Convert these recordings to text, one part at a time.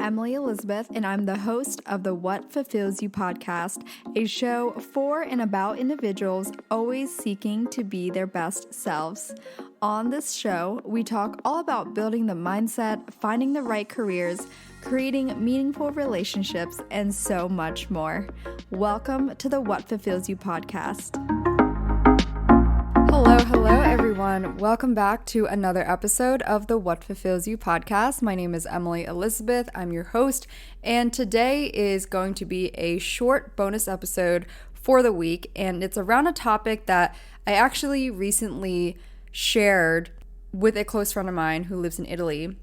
Emily Elizabeth, and I'm the host of the What Fulfills You podcast, a show for and about individuals always seeking to be their best selves. On this show, we talk all about building the mindset, finding the right careers, creating meaningful relationships, and so much more. Welcome to the What Fulfills You podcast. Hello, everyone. Welcome back to another episode of the What Fulfills You podcast. My name is Emily Elizabeth. I'm your host, and today is going to be a short bonus episode for the week, and it's around a topic that I actually recently shared with a close friend of mine who lives in Italy.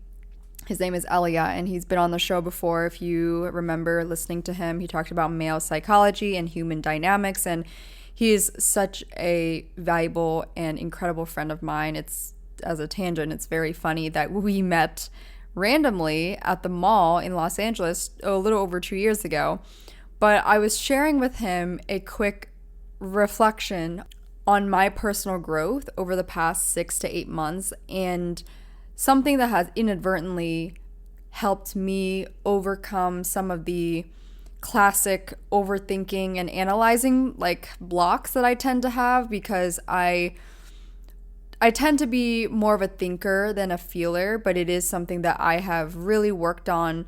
His name is Elia, and he's been on the show before. If you remember listening to him, he talked about male psychology and human dynamics, and he is such a valuable and incredible friend of mine. It's, as a tangent, it's very funny that we met randomly at the mall in Los Angeles a little over 2 years ago. But I was sharing with him a quick reflection on my personal growth over the past 6 to 8 months, and something that has inadvertently helped me overcome some of the classic overthinking and analyzing blocks that I tend to have, because I tend to be more of a thinker than a feeler, but it is something that I have really worked on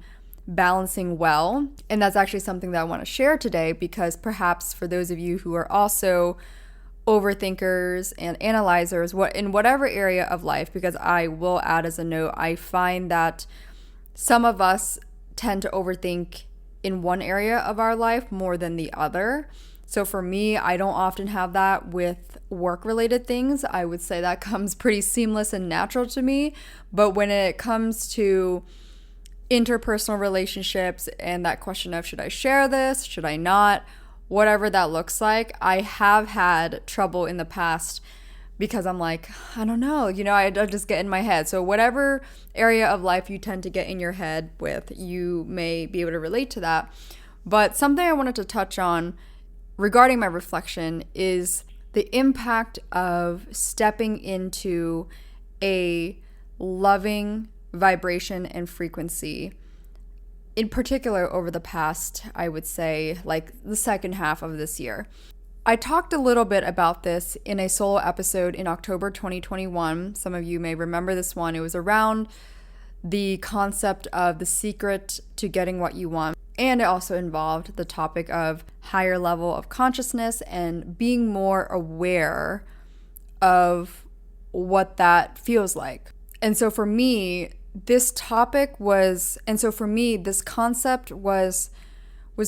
balancing well. And that's actually something that I want to share today, because perhaps for those of you who are also overthinkers and analyzers, in whatever area of life, because I will add as a note, I find that some of us tend to overthink in one area of our life more than the other. So for me, I don't often have that with work-related things. I would say that comes pretty seamless and natural to me. But when it comes to interpersonal relationships and that question of should I share this, should I not, whatever that looks like, I have had trouble in the past because I'm like, I don't know, I just get in my head. So whatever area of life you tend to get in your head with, you may be able to relate to that. But something I wanted to touch on regarding my reflection is the impact of stepping into a loving vibration and frequency, in particular over the past, I would say, the second half of this year. I talked a little bit about this in a solo episode in October 2021. Some of you may remember this one. It was around the concept of the secret to getting what you want. And it also involved the topic of higher level of consciousness and being more aware of what that feels like. And so for me, this concept was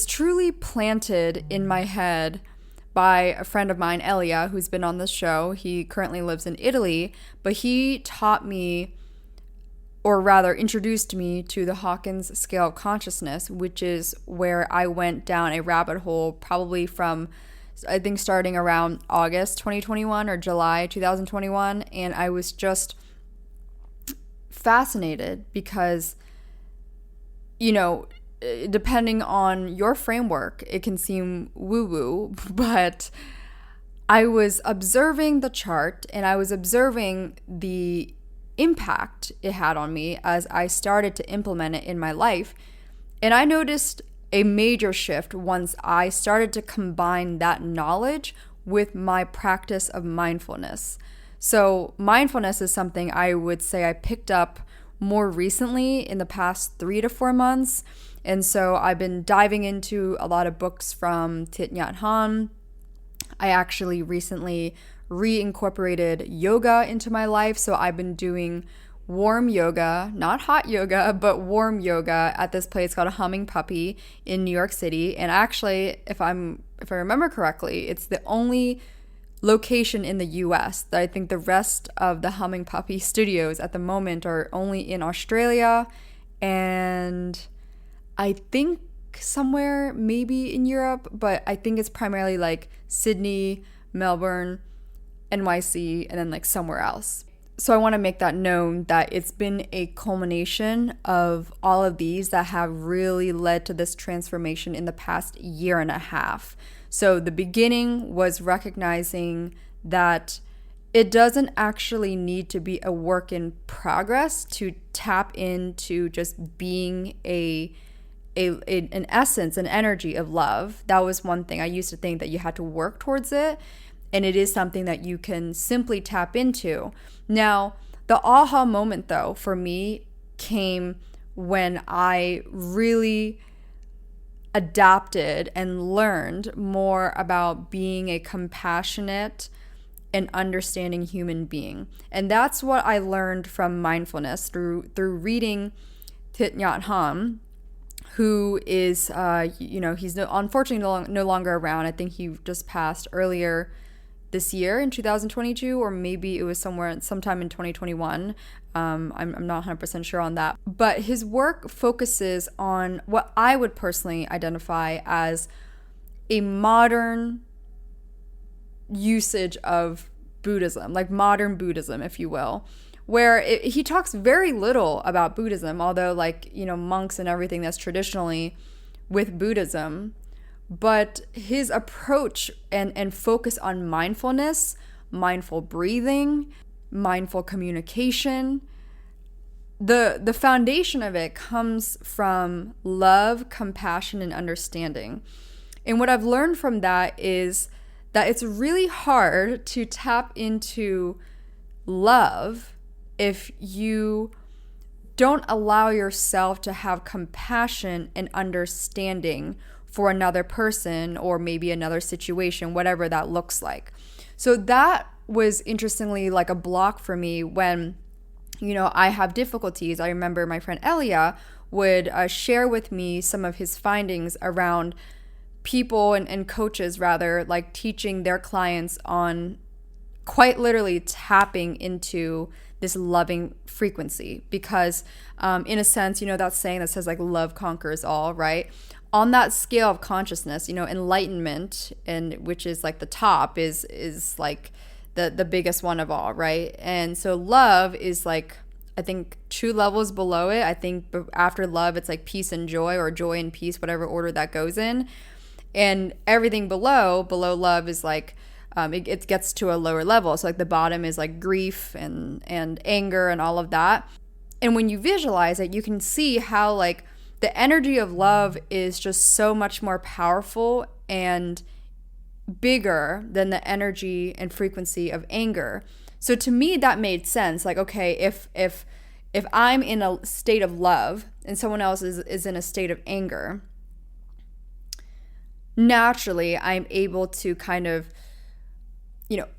truly planted in my head by a friend of mine, Elia, who's been on this show. He currently lives in Italy, but he taught me, or rather introduced me to the Hawkins scale of consciousness, which is where I went down a rabbit hole probably from, I think, starting around August 2021 or July 2021. And I was just fascinated because, depending on your framework, it can seem woo-woo, but I was observing the chart and I was observing the impact it had on me as I started to implement it in my life. And I noticed a major shift once I started to combine that knowledge with my practice of mindfulness. So mindfulness is something I would say I picked up more recently in the past 3 to 4 months. And so I've been diving into a lot of books from Thich Nhat Hanh. I actually recently reincorporated yoga into my life. So I've been doing warm yoga, not hot yoga, but warm yoga at this place called Humming Puppy in New York City. And actually, if I remember correctly, it's the only location in the US. That I think the rest of the Humming Puppy studios at the moment are only in Australia and I think somewhere maybe in Europe, but I think it's primarily Sydney, Melbourne, NYC, and then somewhere else. So I want to make that known that it's been a culmination of all of these that have really led to this transformation in the past year and a half. So the beginning was recognizing that it doesn't actually need to be a work in progress to tap into just being an essence, an energy of love. That was one thing. I used to think that you had to work towards it, and it is something that you can simply tap into. Now, the aha moment, though, for me came when I really adapted and learned more about being a compassionate and understanding human being. And that's what I learned from mindfulness through reading Thich Nhat Hanh, who is, he's unfortunately no longer around. I think he just passed earlier this year in 2022, or maybe it was sometime in 2021. I'm not 100% sure on that. But his work focuses on what I would personally identify as a modern usage of Buddhism, like modern Buddhism, if you will, where he talks very little about Buddhism, although monks and everything that's traditionally with Buddhism. But his approach and focus on mindfulness, mindful breathing, mindful communication, the foundation of it comes from love, compassion, and understanding. And what I've learned from that is that it's really hard to tap into love if you don't allow yourself to have compassion and understanding for another person or maybe another situation, whatever that looks like. So that was interestingly like a block for me when, I have difficulties. I remember my friend Elia would share with me some of his findings around people and coaches rather, like teaching their clients on quite literally tapping into this loving frequency, because in a sense, that saying that says like love conquers all, right? On that scale of consciousness, enlightenment, and which is like the top, is like the biggest one of all, right? And so love is like, I think 2 levels below it. I think after love, it's like peace and joy, or joy and peace, whatever order that goes in. And everything below love is like, it gets to a lower level. So like the bottom is like grief and anger and all of that. And when you visualize it, you can see how like the energy of love is just so much more powerful and bigger than the energy and frequency of anger. So to me, that made sense. Like, okay, if I'm in a state of love and someone else is in a state of anger, naturally I'm able to kind of,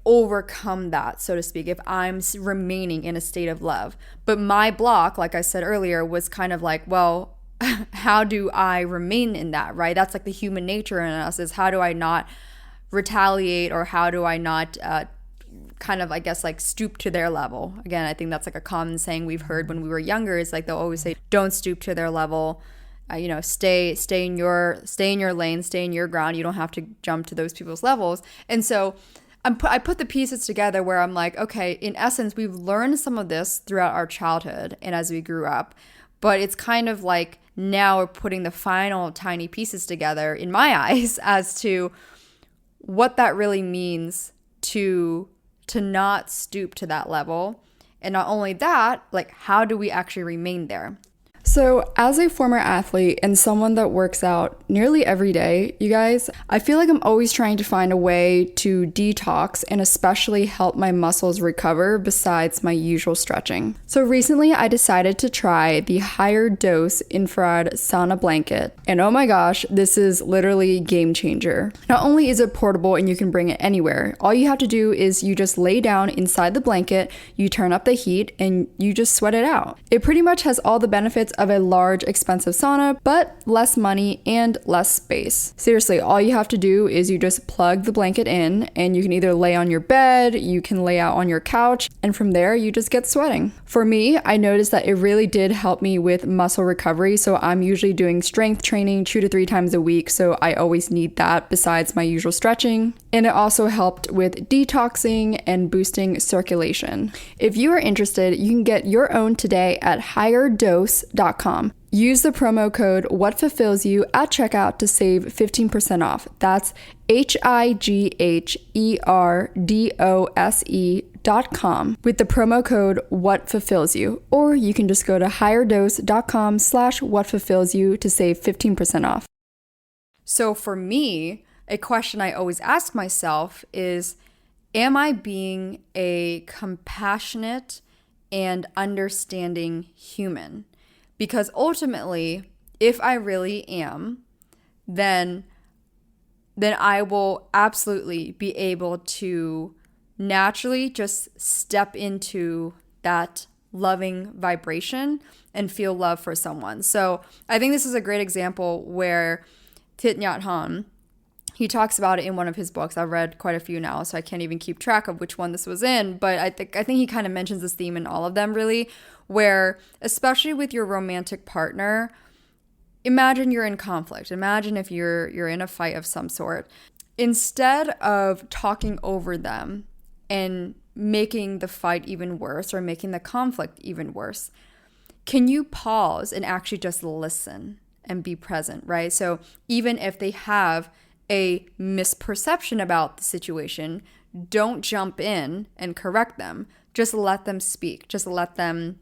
overcome that, so to speak, if I'm remaining in a state of love. But my block, like I said earlier, was kind of like, well, how do I remain in that, right? That's like the human nature in us, is how do I not retaliate, or how do I not kind of, I guess, like stoop to their level? Again, I think that's like a common saying we've heard when we were younger, is like they'll always say, don't stoop to their level. Stay in your lane, stay in your ground. You don't have to jump to those people's levels. And so I put the pieces together where I'm like, okay, in essence, we've learned some of this throughout our childhood and as we grew up, but it's kind of like now we're putting the final tiny pieces together, in my eyes, as to what that really means to not stoop to that level. And not only that, like, how do we actually remain there? So as a former athlete and someone that works out nearly every day, you guys, I feel like I'm always trying to find a way to detox and especially help my muscles recover besides my usual stretching. So recently I decided to try the higher dose infrared sauna blanket. And oh my gosh, this is literally a game changer. Not only is it portable and you can bring it anywhere, all you have to do is you just lay down inside the blanket, you turn up the heat, and you just sweat it out. It pretty much has all the benefits of a large, expensive sauna, but less money and less space. Seriously, all you have to do is you just plug the blanket in, and you can either lay on your bed, you can lay out on your couch, and from there you just get sweating. For me, I noticed that it really did help me with muscle recovery, so I'm usually doing strength training 2 to 3 times a week, so I always need that besides my usual stretching. And it also helped with detoxing and boosting circulation. If you are interested, you can get your own today at higherdose.com. Use the promo code WhatFulfillsYou at checkout to save 15% off. That's HIGHERDOSE.com. higherdose.com with the promo code WhatFulfillsYou, or you can just go to higherdose.com/whatfulfillsyou to save 15% off. So for me, a question I always ask myself is, am I being a compassionate and understanding human? Because ultimately, if I really am, then I will absolutely be able to naturally just step into that loving vibration and feel love for someone. So I think this is a great example where Thich Nhat Hanh, he talks about it in one of his books. I've read quite a few now, so I can't even keep track of which one this was in, but I think he kind of mentions this theme in all of them, really, where especially with your romantic partner, imagine you're in conflict. Imagine if you're in a fight of some sort. Instead of talking over them and making the fight even worse or making the conflict even worse, can you pause and actually just listen and be present, right? So even if they have a misperception about the situation, don't jump in and correct them. Just let them speak. Just let them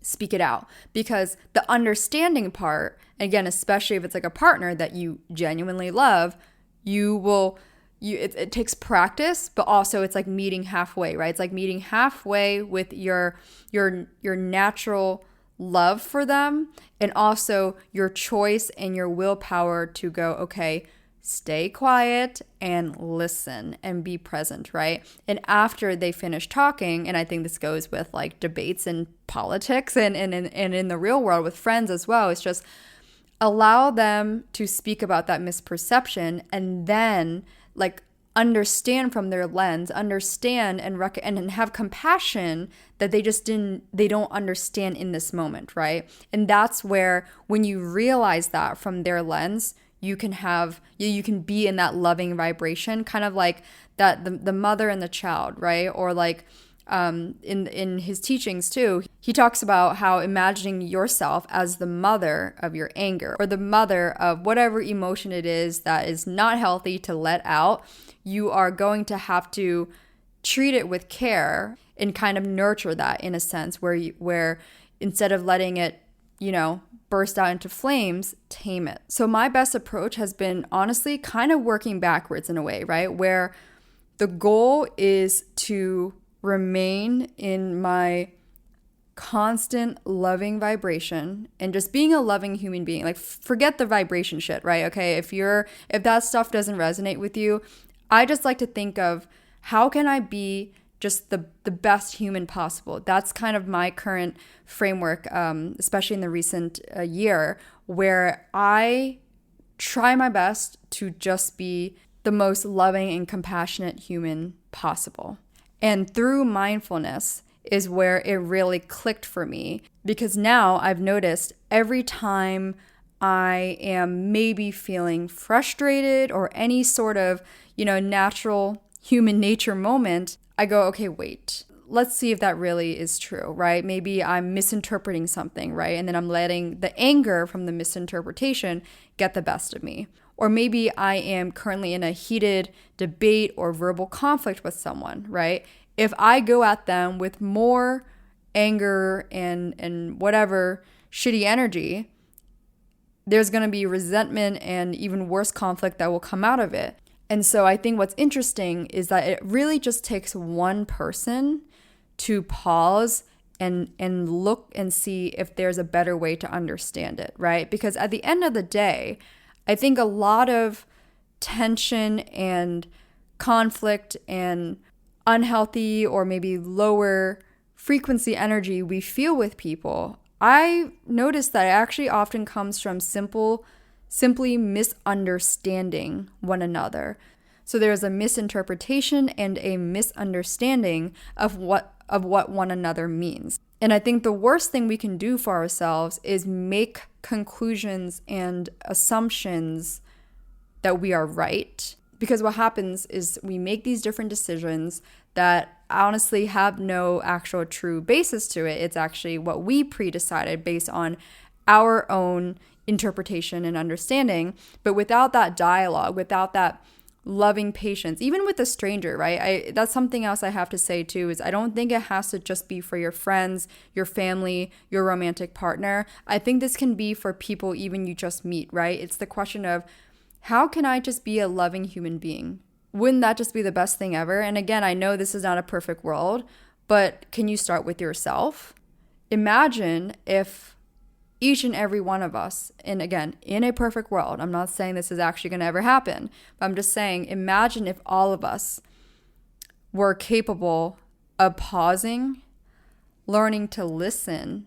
speak it out. Because the understanding part, again, especially if it's like a partner that you genuinely love, it takes practice, but also it's like meeting halfway, right? It's like meeting halfway with your natural love for them, and also your choice and your willpower to go, okay, stay quiet and listen and be present, right? And after they finish talking, and I think this goes with like debates and politics and in the real world with friends as well, it's just allow them to speak about that misperception, and then like understand from their lens, understand and have compassion that they don't understand in this moment, right? And that's where, when you realize that from their lens, you can be in that loving vibration, kind of like that the mother and the child, right? Or like in his teachings too, he talks about how imagining yourself as the mother of your anger, or the mother of whatever emotion it is that is not healthy to let out. You are going to have to treat it with care and kind of nurture that in a sense, where instead of letting it, burst out into flames, tame it. So my best approach has been honestly kind of working backwards in a way, right? Where the goal is to remain in my constant loving vibration and just being a loving human being. Like, forget the vibration shit, right? Okay, if that stuff doesn't resonate with you, I just like to think of, how can I be just the best human possible? That's kind of my current framework, especially in the recent year, where I try my best to just be the most loving and compassionate human possible. And through mindfulness is where it really clicked for me, because now I've noticed every time I am maybe feeling frustrated or any sort of, natural human nature moment, I go, okay, wait, let's see if that really is true, right? Maybe I'm misinterpreting something, right? And then I'm letting the anger from the misinterpretation get the best of me. Or maybe I am currently in a heated debate or verbal conflict with someone, right? If I go at them with more anger and whatever shitty energy, there's going to be resentment and even worse conflict that will come out of it. And so I think what's interesting is that it really just takes one person to pause and look and see if there's a better way to understand it, right? Because at the end of the day, I think a lot of tension and conflict and unhealthy or maybe lower frequency energy we feel with people, I noticed that it actually often comes from simply misunderstanding one another. So there's a misinterpretation and a misunderstanding of what one another means. And I think the worst thing we can do for ourselves is make conclusions and assumptions that we are right. Because what happens is we make these different decisions that honestly have no actual true basis to it. It's actually what we pre-decided based on our own interpretation and understanding. But without that dialogue, without that loving patience, even with a stranger, right? That's something else I have to say too, is I don't think it has to just be for your friends, your family, your romantic partner. I think this can be for people even you just meet, right? It's the question of, how can I just be a loving human being? Wouldn't that just be the best thing ever? And again, I know this is not a perfect world, but can you start with yourself? Imagine if each and every one of us, and again, in a perfect world, I'm not saying this is actually going to ever happen, but I'm just saying, imagine if all of us were capable of pausing, learning to listen,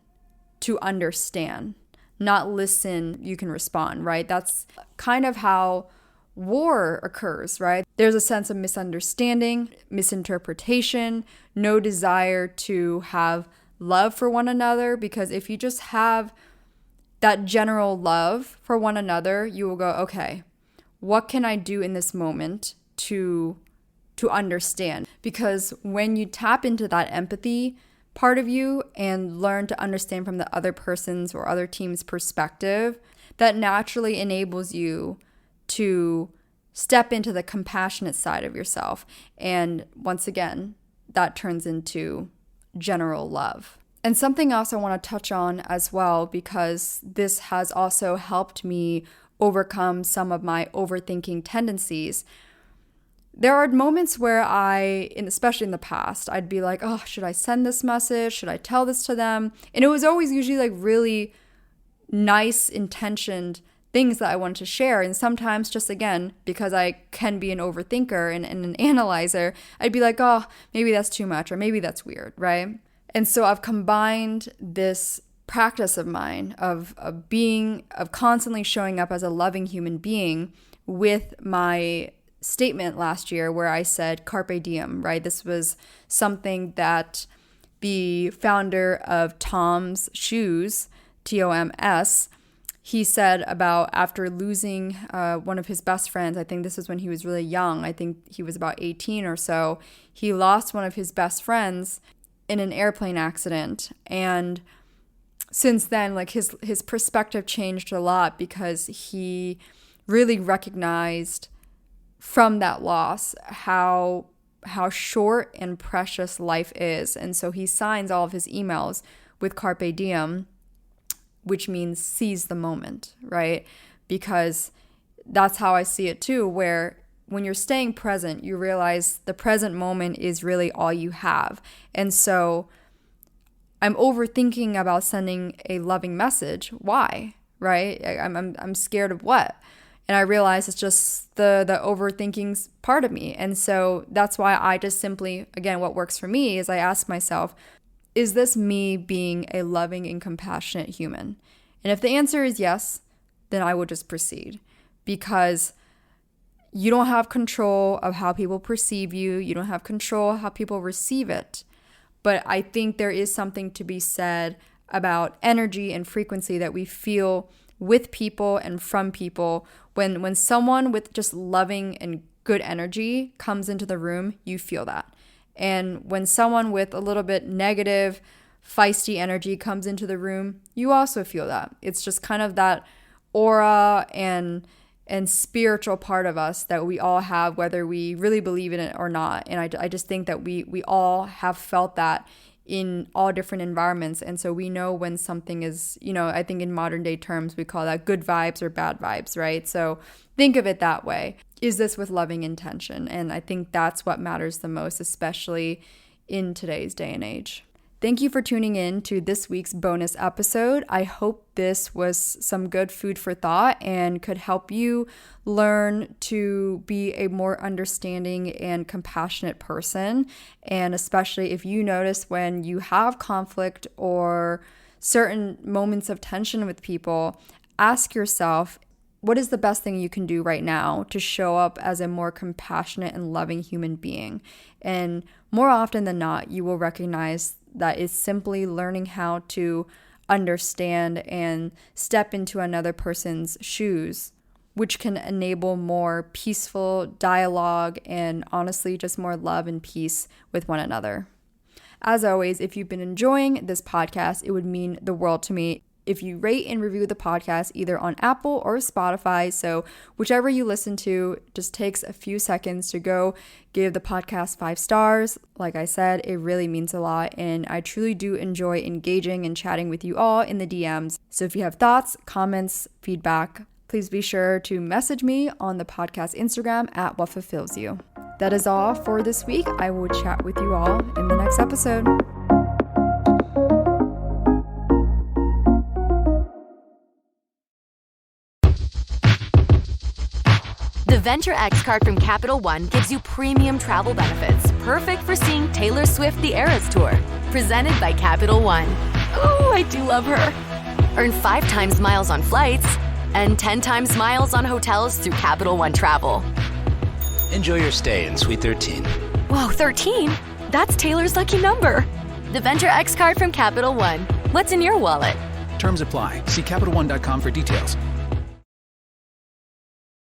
to understand. Not listen, you can respond, right? That's kind of how war occurs, right? There's a sense of misunderstanding, misinterpretation, no desire to have love for one another, because if you just have that general love for one another, you will go, okay, what can I do in this moment to understand? Because when you tap into that empathy part of you and learn to understand from the other person's or other team's perspective, that naturally enables you to step into the compassionate side of yourself. And once again, that turns into general love. And something else I want to touch on as well, because this has also helped me overcome some of my overthinking tendencies. There are moments where especially in the past, I'd be like, oh, should I send this message? Should I tell this to them? And it was always usually like really nice intentioned things that I wanted to share. And sometimes just, again, because I can be an overthinker and an analyzer, I'd be like, oh, maybe that's too much, or maybe that's weird, right? And so I've combined this practice of mine of constantly showing up as a loving human being with my statement last year where I said carpe diem, right? This was something that the founder of Tom's Shoes, TOMS, he said about after losing one of his best friends. I think this was when he was really young. I think he was about 18 or so. He lost one of his best friends in an airplane accident. And since then, like his perspective changed a lot, because he really recognized from that loss how short and precious life is. And so he signs all of his emails with carpe diem, which means seize the moment, right? Because that's how I see it too, where when you're staying present, you realize the present moment is really all you have. And so I'm overthinking about sending a loving message. Why? Right? I'm scared of what? And I realize it's just the overthinking's part of me. And so that's why I just simply, again, what works for me is I ask myself, is this me being a loving and compassionate human? And if the answer is yes, then I will just proceed, because you don't have control of how people perceive you. You don't have control of how people receive it. But I think there is something to be said about energy and frequency that we feel with people and from people. When someone with just loving and good energy comes into the room, you feel that. And when someone with a little bit negative, feisty energy comes into the room, you also feel that. It's just kind of that aura and spiritual part of us that we all have, whether we really believe in it or not. And I just think that we all have felt that in all different environments. And so we know when something is, I think in modern day terms, we call that good vibes or bad vibes, right? So think of it that way. Is this with loving intention? And I think that's what matters the most, especially in today's day and age. Thank you for tuning in to this week's bonus episode. I hope this was some good food for thought and could help you learn to be a more understanding and compassionate person. And especially if you notice when you have conflict or certain moments of tension with people, ask yourself, what is the best thing you can do right now to show up as a more compassionate and loving human being? And more often than not, you will recognize that it's simply learning how to understand and step into another person's shoes, which can enable more peaceful dialogue and honestly just more love and peace with one another. As always, if you've been enjoying this podcast, it would mean the world to me if you rate and review the podcast either on Apple or Spotify. So whichever you listen to, just takes a few seconds to go give the podcast 5 stars. Like I said, it really means a lot, and I truly do enjoy engaging and chatting with you all in the DMs. So if you have thoughts, comments, feedback, please be sure to message me on the podcast Instagram at What Fulfills You. That is all for this week. I will chat with you all in the next episode. The Venture X card from Capital One gives you premium travel benefits, perfect for seeing Taylor Swift The Eras Tour. Presented by Capital One. Ooh, I do love her. Earn 5 times miles on flights and 10 times miles on hotels through Capital One Travel. Enjoy your stay in Suite 13. Whoa, 13? That's Taylor's lucky number. The Venture X card from Capital One. What's in your wallet? Terms apply. See CapitalOne.com for details.